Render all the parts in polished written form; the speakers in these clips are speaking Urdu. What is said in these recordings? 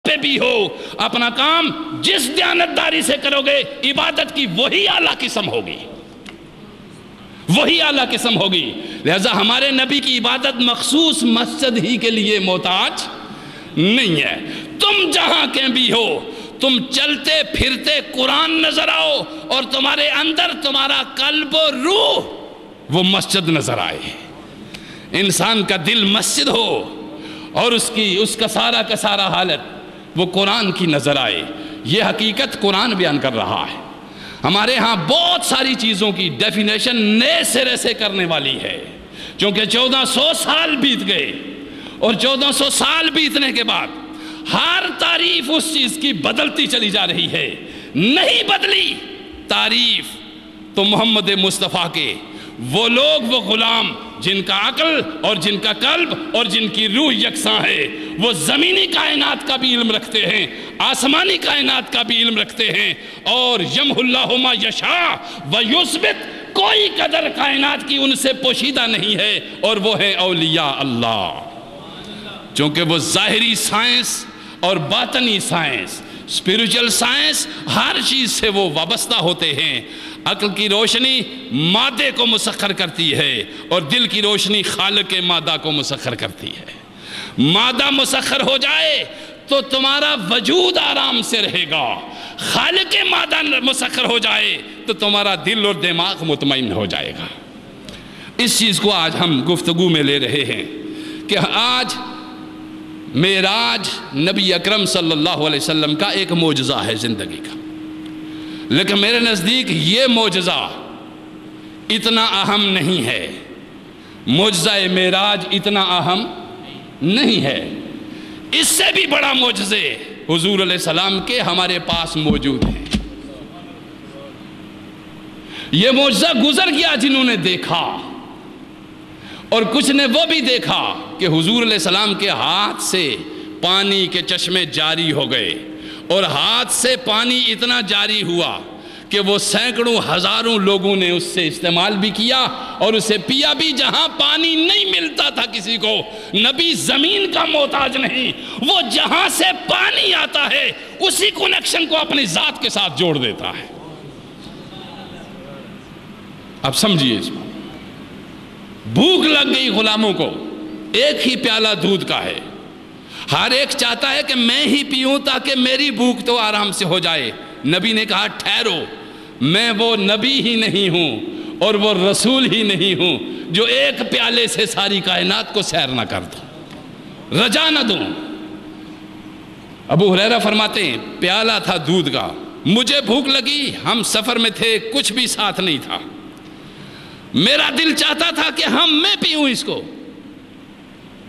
پہ بھی ہو، اپنا کام جس دیانتداری سے کرو گے، عبادت کی وہی اعلیٰ قسم ہوگی، وہی اعلیٰ قسم ہوگی۔ لہذا ہمارے نبی کی عبادت مخصوص مسجد ہی کے لیے محتاج نہیں ہے۔ تم جہاں کہیں بھی ہو، تم چلتے پھرتے قرآن نظر آؤ اور تمہارے اندر تمہارا قلب و روح وہ مسجد نظر آئے، انسان کا دل مسجد ہو اور اس کا سارا حالت وہ قرآن کی نظر آئے۔ یہ حقیقت قرآن بیان کر رہا ہے۔ ہمارے ہاں بہت ساری چیزوں کی ڈیفینیشن نئے سرے سے کرنے والی ہے، چونکہ 1400 سال بیت گئے، اور 1400 سال بیتنے کے بعد ہر تعریف اس چیز کی بدلتی چلی جا رہی ہے۔ نہیں بدلی تعریف تو محمد مصطفیٰ کے وہ لوگ، وہ غلام جن کا عقل اور جن کا قلب اور جن کی روح یکساں ہے، وہ زمینی کائنات کا بھی علم رکھتے ہیں، آسمانی کائنات کا بھی علم رکھتے ہیں، اور یمحو اللہ ما یشاء ویثبت، کوئی قدر کائنات کی ان سے پوشیدہ نہیں ہے، اور وہ ہیں اولیاء اللہ۔ چونکہ وہ ظاہری سائنس اور باطنی سائنس، اسپیریچل سائنس، ہر چیز سے وہ وابستہ ہوتے ہیں۔ عقل کی روشنی مادے کو مسخر کرتی ہے، اور دل کی روشنی خالق مادہ کو مسخر کرتی ہے۔ مادہ مسخر ہو جائے تو تمہارا وجود آرام سے رہے گا، خالق مادہ مسخر ہو جائے تو تمہارا دل اور دماغ مطمئن ہو جائے گا۔ اس چیز کو آج ہم گفتگو میں لے رہے ہیں کہ آج معراج نبی اکرم صلی اللہ علیہ وسلم کا ایک معجزہ ہے زندگی کا، لیکن میرے نزدیک یہ معجزہ اتنا اہم نہیں ہے، معجزہ معراج اتنا اہم نہیں ہے۔ اس سے بھی بڑا معجزے حضور علیہ السلام کے ہمارے پاس موجود ہیں۔ یہ معجزہ گزر گیا جنہوں نے دیکھا، اور کچھ نے وہ بھی دیکھا کہ حضور علیہ السلام کے ہاتھ سے پانی کے چشمے جاری ہو گئے، اور ہاتھ سے پانی اتنا جاری ہوا کہ وہ سینکڑوں ہزاروں لوگوں نے اس سے استعمال بھی کیا اور اسے پیا بھی۔ جہاں پانی نہیں ملتا تھا کسی کو، نبی زمین کا محتاج نہیں، وہ جہاں سے پانی آتا ہے اسی کنیکشن کو اپنی ذات کے ساتھ جوڑ دیتا ہے۔ اب سمجھیے اس بات، بھوک لگ گئی غلاموں کو، ایک ہی پیالہ دودھ کا ہے، ہر ایک چاہتا ہے کہ میں ہی پیوں تاکہ میری بھوک تو آرام سے ہو جائے۔ نبی نے کہا ٹھہرو، میں وہ نبی ہی نہیں ہوں اور وہ رسول ہی نہیں ہوں جو ایک پیالے سے ساری کائنات کو سیر نہ کر دوں، رجا نہ دوں۔ ابو ہریرہ فرماتے ہیں پیالہ تھا دودھ کا، مجھے بھوک لگی، ہم سفر میں تھے، کچھ بھی ساتھ نہیں تھا، میرا دل چاہتا تھا کہ میں پیوں اس کو۔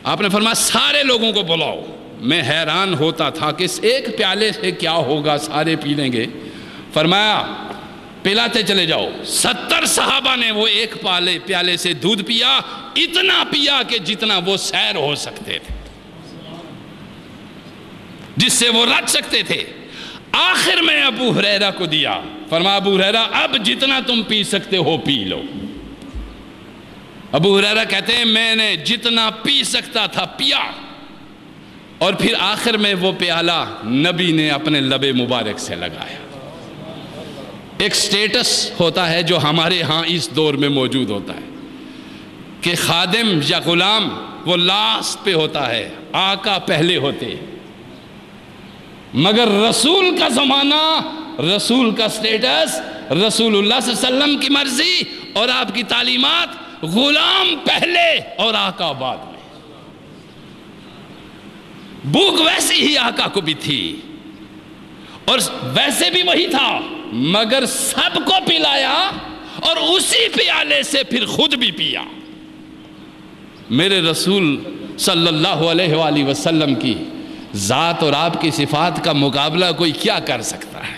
آپ نے فرمایا سارے لوگوں کو بلاؤ۔ میں حیران ہوتا تھا کہ اس ایک پیالے سے کیا ہوگا، سارے پی لیں گے۔ فرمایا پلاتے چلے جاؤ۔ 70 صحابہ نے وہ ایک پیالے سے دودھ پیا، اتنا پیا کہ جتنا وہ سیر ہو سکتے تھے، جس سے وہ رچ سکتے تھے۔ آخر میں ابو ہریرہ کو دیا، فرمایا ابو ہریرہ اب جتنا تم پی سکتے ہو پی لو۔ ابو ہریرہ کہتے ہیں میں نے جتنا پی سکتا تھا پیا، اور پھر آخر میں وہ پیالہ نبی نے اپنے لب مبارک سے لگایا۔ ایک سٹیٹس ہوتا ہے جو ہمارے ہاں اس دور میں موجود ہوتا ہے کہ خادم یا غلام وہ لاسٹ پہ ہوتا ہے، آقا پہلے ہوتے، مگر رسول کا زمانہ، رسول کا سٹیٹس، رسول اللہ صلی اللہ علیہ وسلم کی مرضی اور آپ کی تعلیمات، غلام پہلے اور آقا بعد میں۔ بھوک ویسی ہی آقا کو بھی تھی اور ویسے بھی وہی تھا، مگر سب کو پلایا اور اسی پیالے سے پھر خود بھی پیا۔ میرے رسول صلی اللہ علیہ وآلہ وسلم کی ذات اور آپ کی صفات کا مقابلہ کوئی کیا کر سکتا ہے؟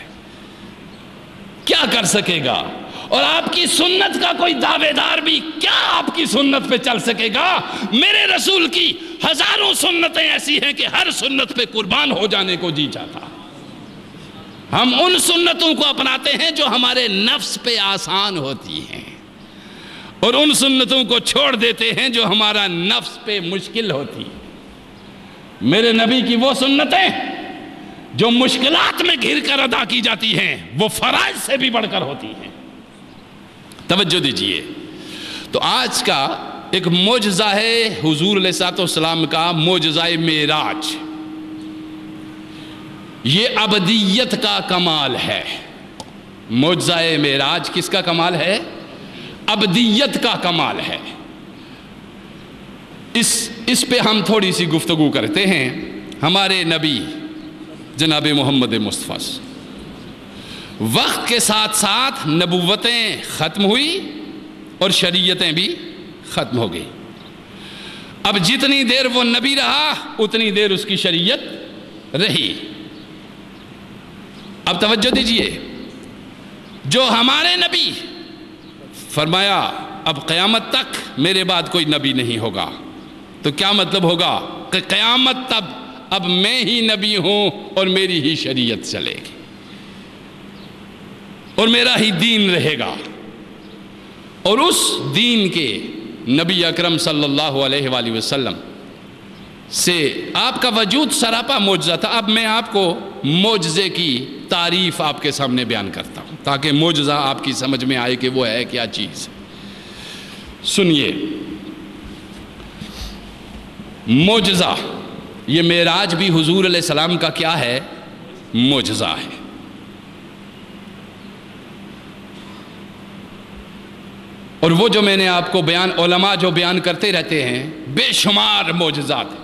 کیا کر سکے گا؟ اور آپ کی سنت کا کوئی دعوے دار بھی کیا آپ کی سنت پہ چل سکے گا؟ میرے رسول کی ہزاروں سنتیں ایسی ہیں کہ ہر سنت پہ قربان ہو جانے کو جی چاہتا۔ ہم ان سنتوں کو اپناتے ہیں جو ہمارے نفس پہ آسان ہوتی ہیں، اور ان سنتوں کو چھوڑ دیتے ہیں جو ہمارا نفس پہ مشکل ہوتی ہیں۔ میرے نبی کی وہ سنتیں جو مشکلات میں گھر کر ادا کی جاتی ہیں وہ فرائض سے بھی بڑھ کر ہوتی ہیں۔ توجہ دیجئے، تو آج کا ایک معجزہ ہے حضور علیہ السلام کا، معجزہ معراج۔ یہ ابدیت کا کمال ہے۔ معجزہ معراج کس کا کمال ہے؟ ابدیت کا کمال ہے۔ اس پہ ہم تھوڑی سی گفتگو کرتے ہیں۔ ہمارے نبی جناب محمد مصطفیٰ وقت کے ساتھ ساتھ نبوتیں ختم ہوئی اور شریعتیں بھی ختم ہو گئی۔ اب جتنی دیر وہ نبی رہا اتنی دیر اس کی شریعت رہی۔ اب توجہ دیجئے، جو ہمارے نبی فرمایا اب قیامت تک میرے بعد کوئی نبی نہیں ہوگا، تو کیا مطلب ہوگا کہ قیامت تب اب میں ہی نبی ہوں اور میری ہی شریعت چلے گی اور میرا ہی دین رہے گا۔ اور اس دین کے نبی اکرم صلی اللہ علیہ وآلہ وسلم سے آپ کا وجود سراپا معجزہ تھا۔ اب میں آپ کو معجزے کی تعریف آپ کے سامنے بیان کرتا ہوں تاکہ معجزہ آپ کی سمجھ میں آئے کہ وہ ہے کیا چیز۔ سنیے، معجزہ، یہ معراج بھی حضور علیہ السلام کا کیا ہے؟ معجزہ ہے۔ اور وہ جو میں نے آپ کو علماء جو بیان کرتے رہتے ہیں، بے شمار معجزات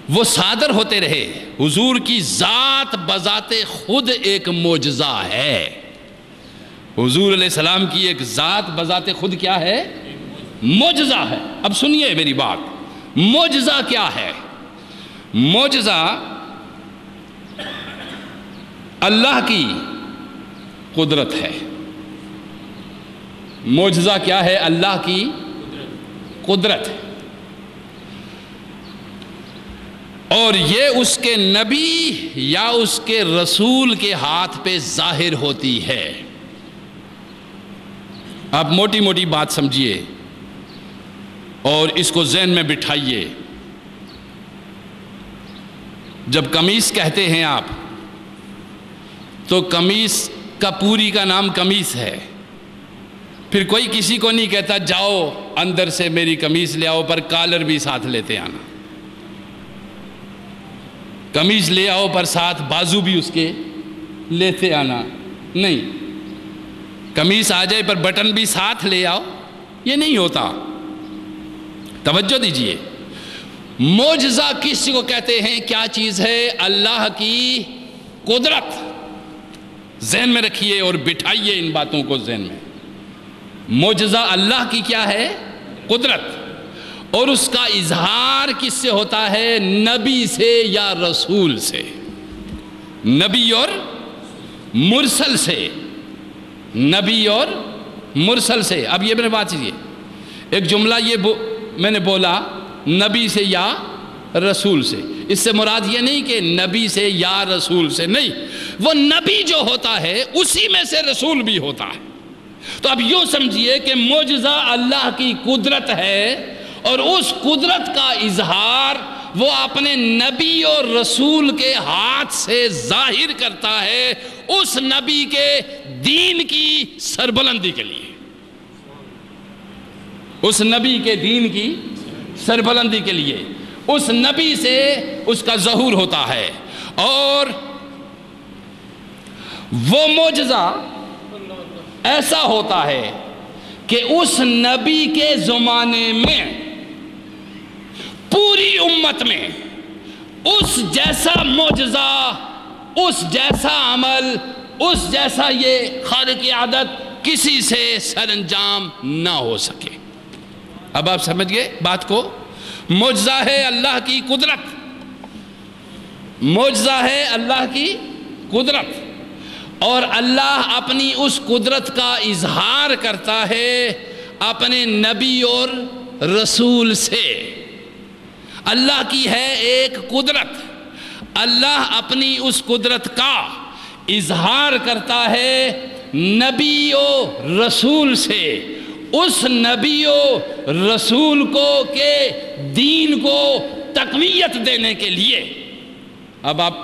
وہ صادر ہوتے رہے۔ حضور کی ذات بذات خود ایک معجزہ ہے۔ حضور علیہ السلام کی ایک ذات بذات خود کیا ہے؟ معجزہ ہے۔ اب سنیے میری بات، معجزہ کیا ہے؟ معجزہ اللہ کی قدرت ہے۔ معجزہ کیا ہے؟ اللہ کی قدرت ہے، اور یہ اس کے نبی یا اس کے رسول کے ہاتھ پہ ظاہر ہوتی ہے۔ آپ موٹی موٹی بات سمجھیے اور اس کو ذہن میں بٹھائیے۔ جب قمیص کہتے ہیں آپ تو قمیص کا پوری کا نام قمیص ہے۔ پھر کوئی کسی کو نہیں کہتا جاؤ اندر سے میری قمیص لے آؤ، پر کالر بھی ساتھ لیتے آنا۔ قمیص لے آؤ پر ساتھ بازو بھی اس کے لیتے آنا نہیں۔ قمیص آ جائے پر بٹن بھی ساتھ لے آؤ، یہ نہیں ہوتا۔ توجہ دیجئے، معجزہ کس کو کہتے ہیں؟ کیا چیز ہے؟ اللہ کی قدرت۔ ذہن میں رکھیے اور بٹھائیے ان باتوں کو ذہن میں۔ معجزہ اللہ کی کیا ہے؟ قدرت، اور اس کا اظہار کس سے ہوتا ہے؟ نبی سے یا رسول سے، نبی اور مرسل سے، نبی اور مرسل سے۔ اب یہ میرے بات چیزیے، ایک جملہ یہ میں نے بولا نبی سے یا رسول سے، اس سے مراد یہ نہیں کہ نبی سے یا رسول سے، نہیں، وہ نبی جو ہوتا ہے اسی میں سے رسول بھی ہوتا ہے۔ تو اب یوں سمجھیے کہ معجزہ اللہ کی قدرت ہے، اور اس قدرت کا اظہار وہ اپنے نبی اور رسول کے ہاتھ سے ظاہر کرتا ہے اس نبی کے دین کی سربلندی کے لیے، اس نبی کے دین کی سربلندی کے لیے۔ اس نبی سے اس کا ظہور ہوتا ہے، اور وہ معجزہ ایسا ہوتا ہے کہ اس نبی کے زمانے میں پوری امت میں اس جیسا معجزہ، اس جیسا عمل، اس جیسا یہ خارق عادت کسی سے سر انجام نہ ہو سکے۔ اب آپ سمجھ گئے بات کو؟ معجزہ ہے اللہ کی قدرت، معجزہ ہے اللہ کی قدرت، اور اللہ اپنی اس قدرت کا اظہار کرتا ہے اپنے نبی اور رسول سے۔ اللہ کی ہے ایک قدرت، اللہ اپنی اس قدرت کا اظہار کرتا ہے نبی و رسول سے، اس نبی و رسول کو کے دین کو تقویت دینے کے لیے۔ اب آپ